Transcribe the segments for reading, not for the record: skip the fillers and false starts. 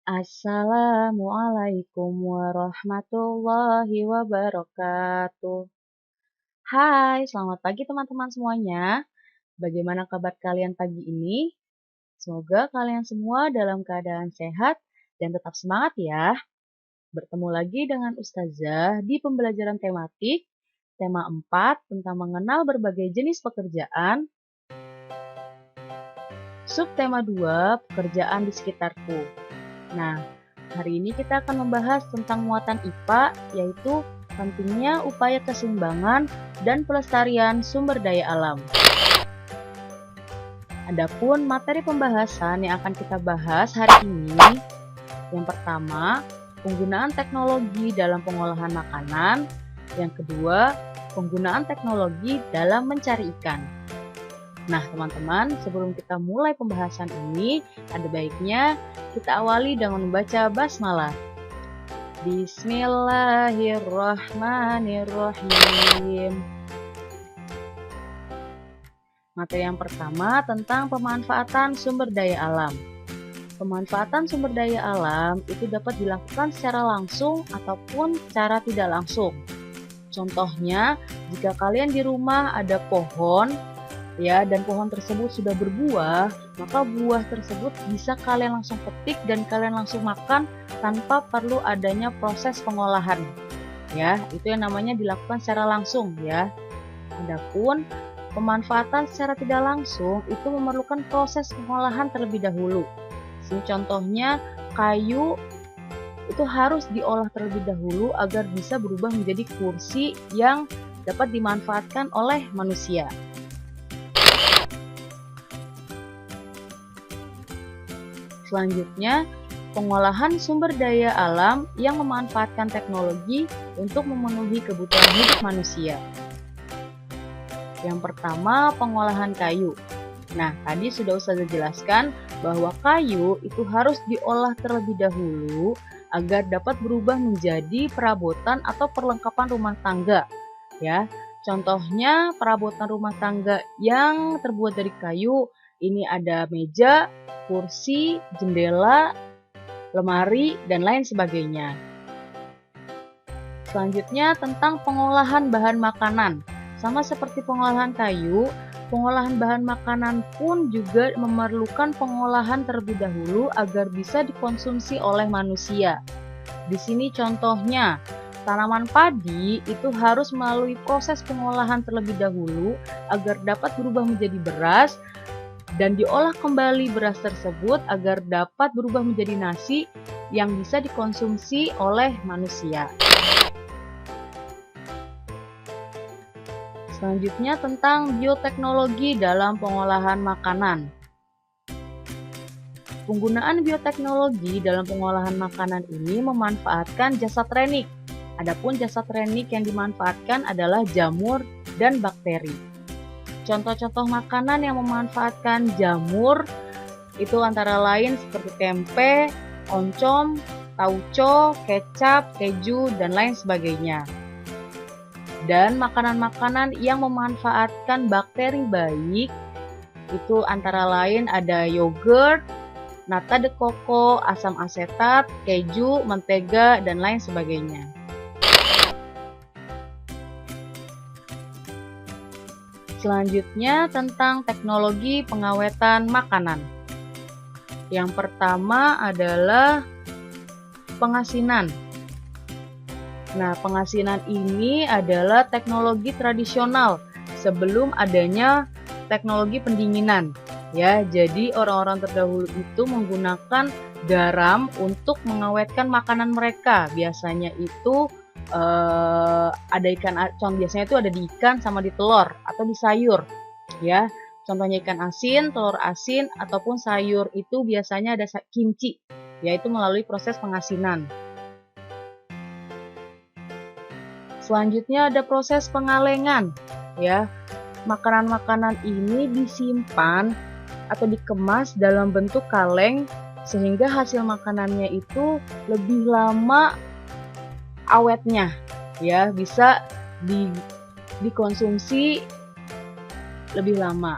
Assalamualaikum warahmatullahi wabarakatuh. Hai, selamat pagi teman-teman semuanya. Bagaimana kabar kalian pagi ini? Semoga kalian semua dalam keadaan sehat dan tetap semangat ya. Bertemu lagi dengan Ustazah di pembelajaran tematik, tema 4 tentang mengenal berbagai jenis pekerjaan, subtema 2, pekerjaan di sekitarku. Nah, hari ini kita akan membahas tentang muatan IPA, yaitu pentingnya upaya keseimbangan dan pelestarian sumber daya alam. Adapun materi pembahasan yang akan kita bahas hari ini, yang pertama, penggunaan teknologi dalam pengolahan makanan, yang kedua, penggunaan teknologi dalam mencari ikan. Nah, teman-teman, sebelum kita mulai pembahasan ini, ada baiknya kita awali dengan membaca basmalah. Bismillahirrahmanirrahim. Materi yang pertama tentang pemanfaatan sumber daya alam. Pemanfaatan sumber daya alam itu dapat dilakukan secara langsung ataupun secara tidak langsung. Contohnya, jika kalian di rumah ada pohon, ya, dan pohon tersebut sudah berbuah, maka buah tersebut bisa kalian langsung petik dan kalian langsung makan tanpa perlu adanya proses pengolahan. Ya, itu yang namanya dilakukan secara langsung ya. Adapun pemanfaatan secara tidak langsung itu memerlukan proses pengolahan terlebih dahulu. Contohnya kayu itu harus diolah terlebih dahulu agar bisa berubah menjadi kursi yang dapat dimanfaatkan oleh manusia. Selanjutnya, pengolahan sumber daya alam yang memanfaatkan teknologi untuk memenuhi kebutuhan hidup manusia. Yang pertama, pengolahan kayu. Nah, tadi sudah Ustazah jelaskan bahwa kayu itu harus diolah terlebih dahulu agar dapat berubah menjadi perabotan atau perlengkapan rumah tangga. Ya, contohnya perabotan rumah tangga yang terbuat dari kayu, ini ada meja, kursi, jendela, lemari, dan lain sebagainya. Selanjutnya tentang pengolahan bahan makanan. Sama seperti pengolahan kayu, pengolahan bahan makanan pun juga memerlukan pengolahan terlebih dahulu agar bisa dikonsumsi oleh manusia. Di sini contohnya, tanaman padi itu harus melalui proses pengolahan terlebih dahulu agar dapat berubah menjadi beras, dan diolah kembali beras tersebut agar dapat berubah menjadi nasi yang bisa dikonsumsi oleh manusia. Selanjutnya tentang bioteknologi dalam pengolahan makanan. Penggunaan bioteknologi dalam pengolahan makanan ini memanfaatkan jasa trenik. Adapun jasa trenik yang dimanfaatkan adalah jamur dan bakteri. Contoh-contoh makanan yang memanfaatkan jamur itu antara lain seperti tempe, oncom, tauco, kecap, keju, dan lain sebagainya. Dan makanan-makanan yang memanfaatkan bakteri baik itu antara lain ada yogurt, nata de coco, asam asetat, keju, mentega, dan lain sebagainya. Selanjutnya tentang teknologi pengawetan makanan. Yang pertama adalah pengasinan. Nah, pengasinan ini adalah teknologi tradisional sebelum adanya teknologi pendinginan. Ya, jadi orang-orang terdahulu itu menggunakan garam untuk mengawetkan makanan mereka. Biasanya itu ada ikan, biasanya itu ada di ikan sama di telur atau di sayur, ya. Contohnya ikan asin, telur asin, ataupun sayur itu biasanya ada kimchi, yaitu melalui proses pengasinan. Selanjutnya ada proses pengalengan, ya. Makanan-makanan ini disimpan atau dikemas dalam bentuk kaleng sehingga hasil makanannya itu lebih lama awetnya, ya, bisa dikonsumsi lebih lama.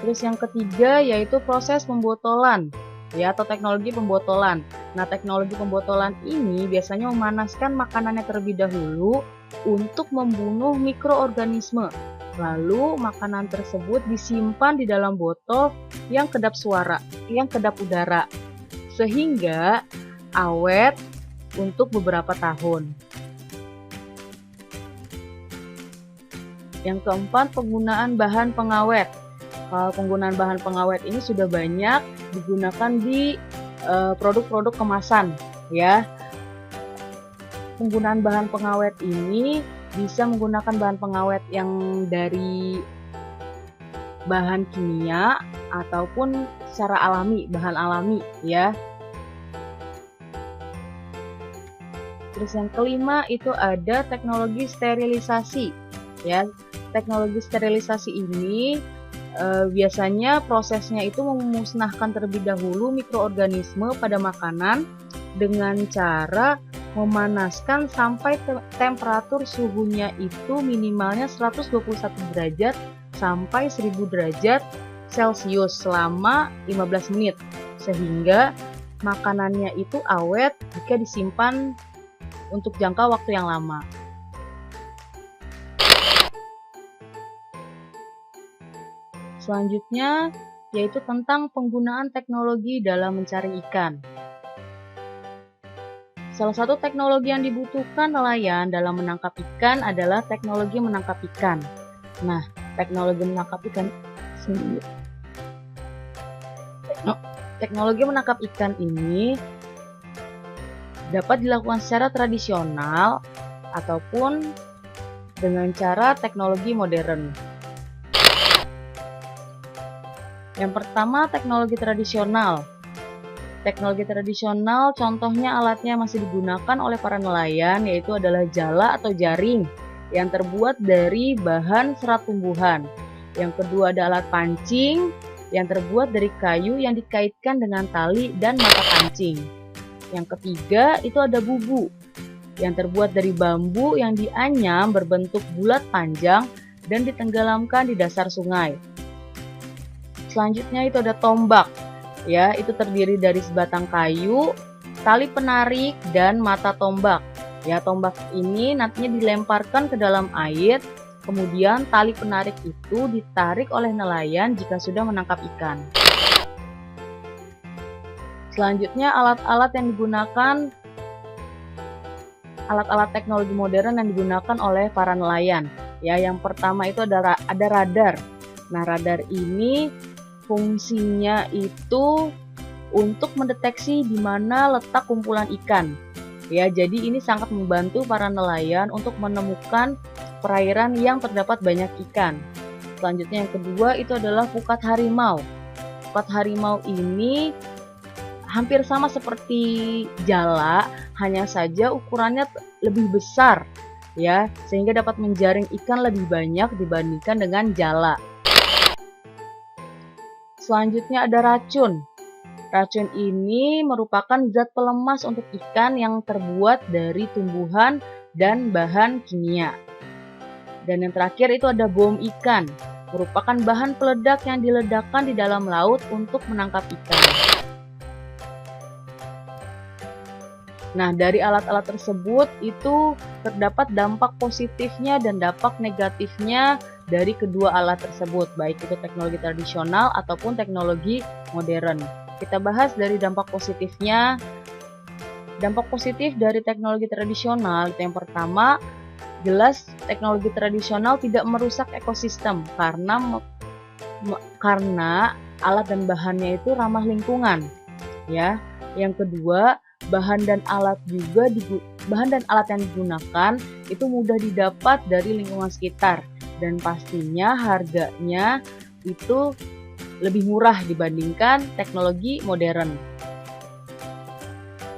Terus yang ketiga yaitu proses pembotolan ya, atau teknologi pembotolan. Nah, teknologi pembotolan ini biasanya memanaskan makanannya terlebih dahulu untuk membunuh mikroorganisme. Lalu makanan tersebut disimpan di dalam botol yang kedap udara sehingga awet untuk beberapa tahun. Yang keempat, penggunaan bahan pengawet. Penggunaan bahan pengawet ini sudah banyak digunakan di produk-produk kemasan ya. Penggunaan bahan pengawet ini bisa menggunakan bahan pengawet yang dari bahan kimia ataupun secara alami, bahan alami ya. Terus yang kelima itu ada teknologi sterilisasi ya. Teknologi sterilisasi ini biasanya prosesnya itu memusnahkan terlebih dahulu mikroorganisme pada makanan dengan cara memanaskan sampai temperatur suhunya itu minimalnya 121 derajat sampai 1000 derajat Celcius selama 15 menit sehingga makanannya itu awet jika disimpan untuk jangka waktu yang lama. Selanjutnya yaitu tentang penggunaan teknologi dalam mencari ikan. Salah satu teknologi yang dibutuhkan nelayan dalam menangkap ikan adalah teknologi menangkap ikan. Nah, teknologi menangkap ikan ini dapat dilakukan secara tradisional ataupun dengan cara teknologi modern. Yang pertama, teknologi tradisional. Teknologi tradisional contohnya alatnya masih digunakan oleh para nelayan, yaitu adalah jala atau jaring yang terbuat dari bahan serat tumbuhan. Yang kedua ada alat pancing yang terbuat dari kayu yang dikaitkan dengan tali dan mata pancing. Yang ketiga itu ada bubu yang terbuat dari bambu yang dianyam berbentuk bulat panjang dan ditenggelamkan di dasar sungai. Selanjutnya itu ada tombak, ya, itu terdiri dari sebatang kayu, tali penarik, dan mata tombak. Ya, tombak ini nantinya dilemparkan ke dalam air, kemudian tali penarik itu ditarik oleh nelayan jika sudah menangkap ikan. Selanjutnya alat-alat teknologi modern yang digunakan oleh para nelayan. Ya, yang pertama itu ada radar. Nah, radar ini fungsinya itu untuk mendeteksi di mana letak kumpulan ikan. Ya, jadi ini sangat membantu para nelayan untuk menemukan perairan yang terdapat banyak ikan. Selanjutnya yang kedua itu adalah pukat harimau. Pukat harimau ini hampir sama seperti jala, hanya saja ukurannya lebih besar, ya, sehingga dapat menjaring ikan lebih banyak dibandingkan dengan jala. Selanjutnya ada racun. Racun ini merupakan zat pelemas untuk ikan yang terbuat dari tumbuhan dan bahan kimia. Dan yang terakhir itu ada bom ikan, merupakan bahan peledak yang diledakkan di dalam laut untuk menangkap ikan. Nah, dari alat-alat tersebut itu terdapat dampak positifnya dan dampak negatifnya dari kedua alat tersebut, baik itu teknologi tradisional ataupun teknologi modern. Kita bahas dari dampak positifnya. Dampak positif dari teknologi tradisional itu yang pertama, jelas teknologi tradisional tidak merusak ekosistem karena alat dan bahannya itu ramah lingkungan. Ya. Yang kedua, bahan dan alat yang digunakan itu mudah didapat dari lingkungan sekitar dan pastinya harganya itu lebih murah dibandingkan teknologi modern.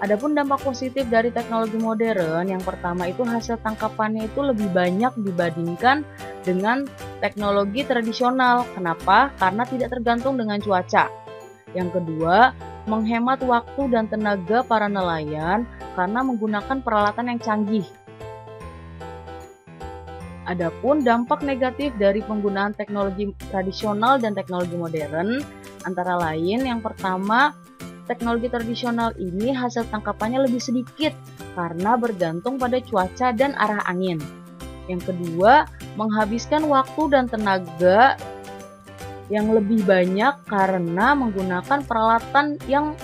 Adapun dampak positif dari teknologi modern, yang pertama itu hasil tangkapannya itu lebih banyak dibandingkan dengan teknologi tradisional. Kenapa? Karena tidak tergantung dengan cuaca. Yang kedua, menghemat waktu dan tenaga para nelayan karena menggunakan peralatan yang canggih. Adapun dampak negatif dari penggunaan teknologi tradisional dan teknologi modern antara lain yang pertama, teknologi tradisional ini hasil tangkapannya lebih sedikit karena bergantung pada cuaca dan arah angin. Yang kedua, menghabiskan waktu dan tenaga yang lebih banyak karena menggunakan peralatan yang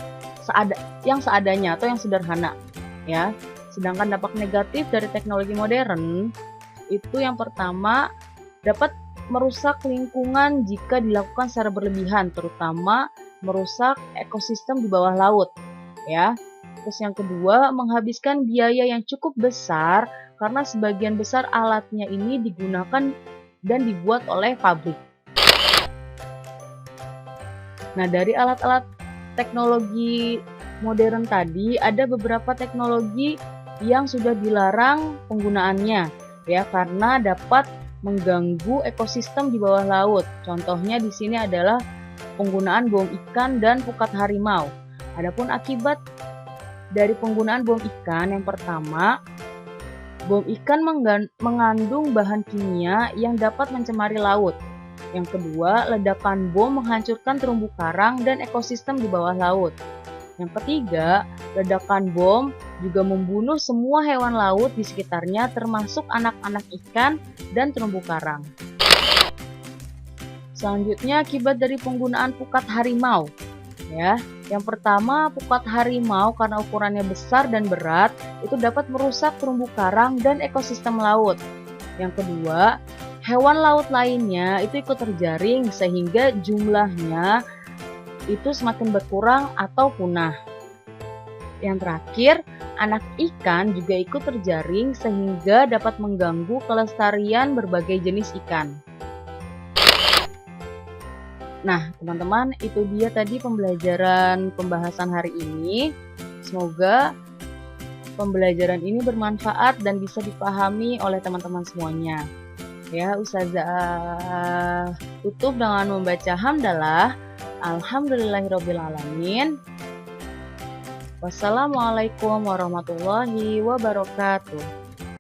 seadanya atau yang sederhana, ya. Sedangkan dampak negatif dari teknologi modern itu yang pertama dapat merusak lingkungan jika dilakukan secara berlebihan, terutama merusak ekosistem di bawah laut, ya. Terus yang kedua, menghabiskan biaya yang cukup besar karena sebagian besar alatnya ini digunakan dan dibuat oleh pabrik. Nah, dari alat-alat teknologi modern tadi ada beberapa teknologi yang sudah dilarang penggunaannya, ya, karena dapat mengganggu ekosistem di bawah laut. Contohnya di sini adalah penggunaan bom ikan dan pukat harimau. Adapun akibat dari penggunaan bom ikan yang pertama, bom ikan mengandung bahan kimia yang dapat mencemari laut. Yang kedua, ledakan bom menghancurkan terumbu karang dan ekosistem di bawah laut. Yang ketiga, ledakan bom juga membunuh semua hewan laut di sekitarnya termasuk anak-anak ikan dan terumbu karang. Selanjutnya, akibat dari penggunaan pukat harimau. Ya, yang pertama, pukat harimau karena ukurannya besar dan berat itu dapat merusak terumbu karang dan ekosistem laut. Yang kedua, hewan laut lainnya itu ikut terjaring sehingga jumlahnya itu semakin berkurang atau punah. Yang terakhir, anak ikan juga ikut terjaring sehingga dapat mengganggu kelestarian berbagai jenis ikan. Nah, teman-teman, itu dia tadi pembahasan hari ini. Semoga pembelajaran ini bermanfaat dan bisa dipahami oleh teman-teman semuanya. Ya, Ustazah tutup dengan membaca hamdalah. Alhamdulillahirrabbilalamin. Wassalamualaikum warahmatullahi wabarakatuh.